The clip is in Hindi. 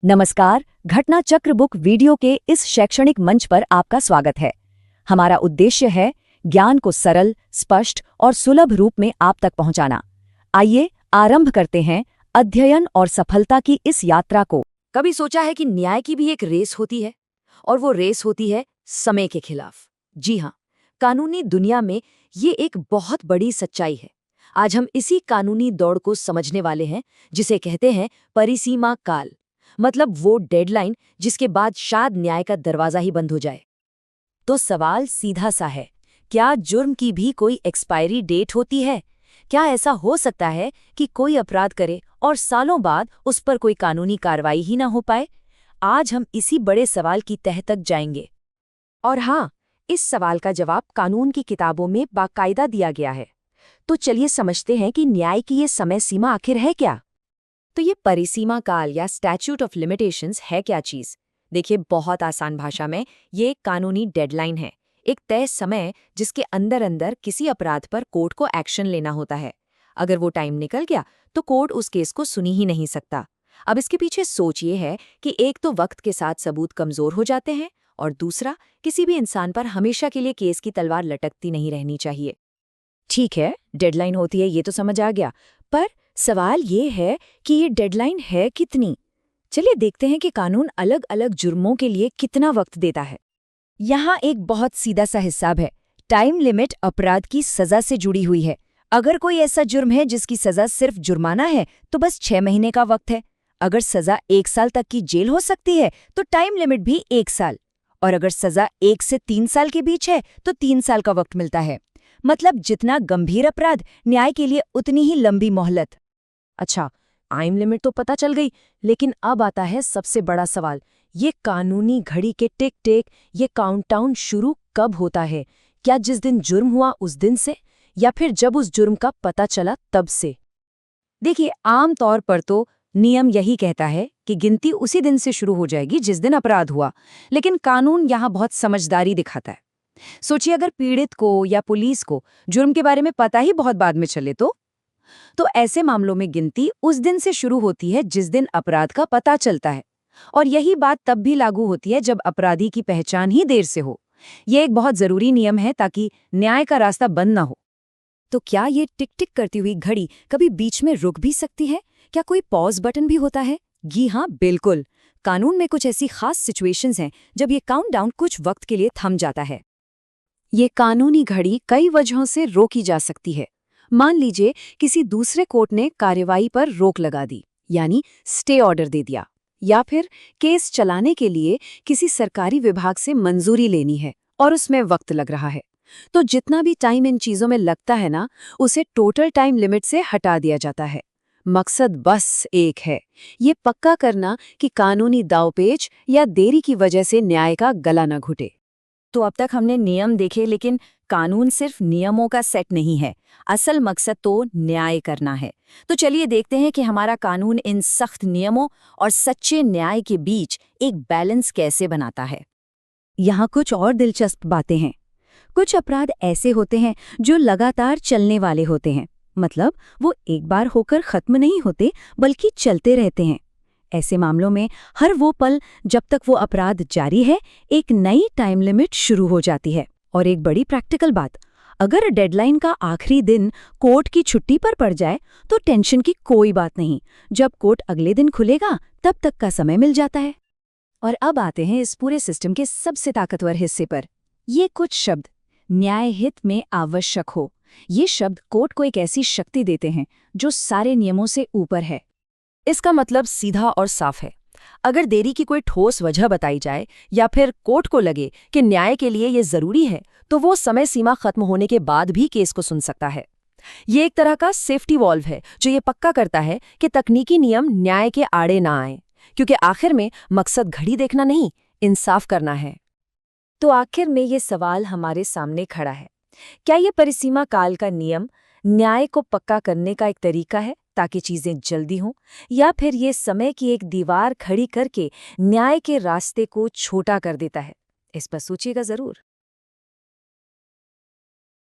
नमस्कार, घटना चक्र बुक वीडियो के इस शैक्षणिक मंच पर आपका स्वागत है। हमारा उद्देश्य है ज्ञान को सरल, स्पष्ट और सुलभ रूप में आप तक पहुंचाना। आइए आरंभ करते हैं अध्ययन और सफलता की इस यात्रा को। कभी सोचा है कि न्याय की भी एक रेस होती है, और वो रेस होती है समय के खिलाफ। जी हाँ, कानूनी दुनिया में ये एक बहुत बड़ी सच्चाई है। आज हम इसी कानूनी दौड़ को समझने वाले हैं, जिसे कहते हैं परिसीमा काल, मतलब वो डेडलाइन जिसके बाद शायद न्याय का दरवाजा ही बंद हो जाए। तो सवाल सीधा सा है, क्या जुर्म की भी कोई एक्सपायरी डेट होती है? क्या ऐसा हो सकता है कि कोई अपराध करे और सालों बाद उस पर कोई कानूनी कार्रवाई ही ना हो पाए? आज हम इसी बड़े सवाल की तह तक जाएंगे। और हाँ, इस सवाल का जवाब कानून की किताबों में बाकायदा दिया गया है। तो चलिए समझते हैं कि न्याय की ये समय सीमा आखिर है क्या। तो ये परिसीमा काल या स्टैच्यूट ऑफ लिमिटेशंस है क्या चीज़? देखिए, बहुत आसान भाषा में ये एक कानूनी डेडलाइन है, एक तय समय जिसके अंदर अंदर किसी अपराध पर कोर्ट को एक्शन लेना होता है। अगर वो टाइम निकल गया तो कोर्ट उस केस को सुनी ही नहीं सकता। अब इसके पीछे सोच ये है कि एक तो वक्त के साथ सबूत कमजोर हो जाते हैं, और दूसरा, किसी भी इंसान पर हमेशा के लिए केस की तलवार लटकती नहीं रहनी चाहिए। ठीक है, डेडलाइन होती है, ये तो समझ आ गया, पर सवाल ये है कि ये डेडलाइन है कितनी? चलिए देखते हैं कि कानून अलग अलग जुर्मों के लिए कितना वक्त देता है। यहाँ एक बहुत सीधा सा हिसाब है। टाइम लिमिट अपराध की सजा से जुड़ी हुई है। अगर कोई ऐसा जुर्म है जिसकी सजा सिर्फ जुर्माना है, तो बस 6 महीने का वक्त है। अगर सजा 1 साल तक की जेल हो सकती है, तो टाइम लिमिट भी 1 साल। और अगर सजा 1 से 3 साल के बीच है, तो 3 साल का वक्त मिलता है। मतलब जितना गंभीर अपराध, न्याय के लिए उतनी ही लंबी मोहलत। अच्छा, टाइम लिमिट तो पता चल गई, लेकिन अब आता है सबसे बड़ा सवाल। ये कानूनी घड़ी के टिक टिक, ये काउंटडाउन शुरू कब होता है? क्या जिस दिन जुर्म हुआ उस दिन से, या फिर जब उस जुर्म का पता चला तब से? देखिए, आम तौर पर तो नियम यही कहता है कि गिनती उसी दिन से शुरू हो जाएगी जिस दिन अपराध हुआ, लेकिन कानून यहाँ बहुत समझदारी दिखाता है। सोचिए, अगर पीड़ित को या पुलिस को जुर्म के बारे में पता ही बहुत बाद में चले तो ऐसे मामलों में गिनती उस दिन से शुरू होती है जिस दिन अपराध का पता चलता है। और यही बात तब भी लागू होती है जब अपराधी की पहचान ही देर से हो। यह एक बहुत जरूरी नियम है ताकि न्याय का रास्ता बंद ना हो। तो क्या ये टिक टिक करती हुई घड़ी कभी बीच में रुक भी सकती है? क्या कोई पॉज बटन भी होता है? जी हाँ, बिल्कुल। कानून में कुछ ऐसी खास सिचुएशंस हैं जब ये काउंटडाउन कुछ वक्त के लिए थम जाता है। ये कानूनी घड़ी कई वजहों से रोकी जा सकती है। मान लीजिए किसी दूसरे कोर्ट ने कार्यवाही पर रोक लगा दी, यानी स्टे ऑर्डर दे दिया, या फिर केस चलाने के लिए किसी सरकारी विभाग से मंजूरी लेनी है और उसमें वक्त लग रहा है। तो जितना भी टाइम इन चीजों में लगता है ना, उसे टोटल टाइम लिमिट से हटा दिया जाता है। मकसद बस एक है, ये पक्का करना कि कानूनी दांवपेच या देरी की वजह से न्याय का गला न घुटे। तो अब तक हमने नियम देखे, लेकिन कानून सिर्फ नियमों का सेट नहीं है। असल मकसद तो न्याय करना है। तो चलिए देखते हैं कि हमारा कानून इन सख्त नियमों और सच्चे न्याय के बीच एक बैलेंस कैसे बनाता है। यहाँ कुछ और दिलचस्प बातें हैं। कुछ अपराध ऐसे होते हैं जो लगातार चलने वाले होते हैं, मतलब वो एक बार होकर खत्म नहीं होते बल्कि चलते रहते हैं। ऐसे मामलों में हर वो पल जब तक वो अपराध जारी है, एक नई टाइम लिमिट शुरू हो जाती है। और एक बड़ी प्रैक्टिकल बात, अगर डेडलाइन का आखिरी दिन कोर्ट की छुट्टी पर पड़ जाए तो टेंशन की कोई बात नहीं। जब कोर्ट अगले दिन खुलेगा तब तक का समय मिल जाता है। और अब आते हैं इस पूरे सिस्टम के सबसे ताकतवर हिस्से पर, ये कुछ शब्द। न्याय हित में आवश्यक हो, ये शब्द कोर्ट को एक ऐसी शक्ति देते हैं जो सारे नियमों से ऊपर है। इसका मतलब सीधा और साफ है। अगर देरी की कोई ठोस वजह बताई जाए या फिर कोर्ट को लगे कि न्याय के लिए ये जरूरी है, तो वो समय सीमा खत्म होने के बाद भी केस को सुन सकता है। ये एक तरह का सेफ्टी वॉल्व है जो ये पक्का करता है कि तकनीकी नियम न्याय के आड़े ना आए, क्योंकि आखिर में मकसद घड़ी देखना नहीं, इंसाफ करना है। तो आखिर में ये सवाल हमारे सामने खड़ा है, क्या ये परिसीमा काल का नियम न्याय को पक्का करने का एक तरीका है ताकि चीजें जल्दी हों, या फिर ये समय की एक दीवार खड़ी करके न्याय के रास्ते को छोटा कर देता है? इस पर सोचिएगा जरूर।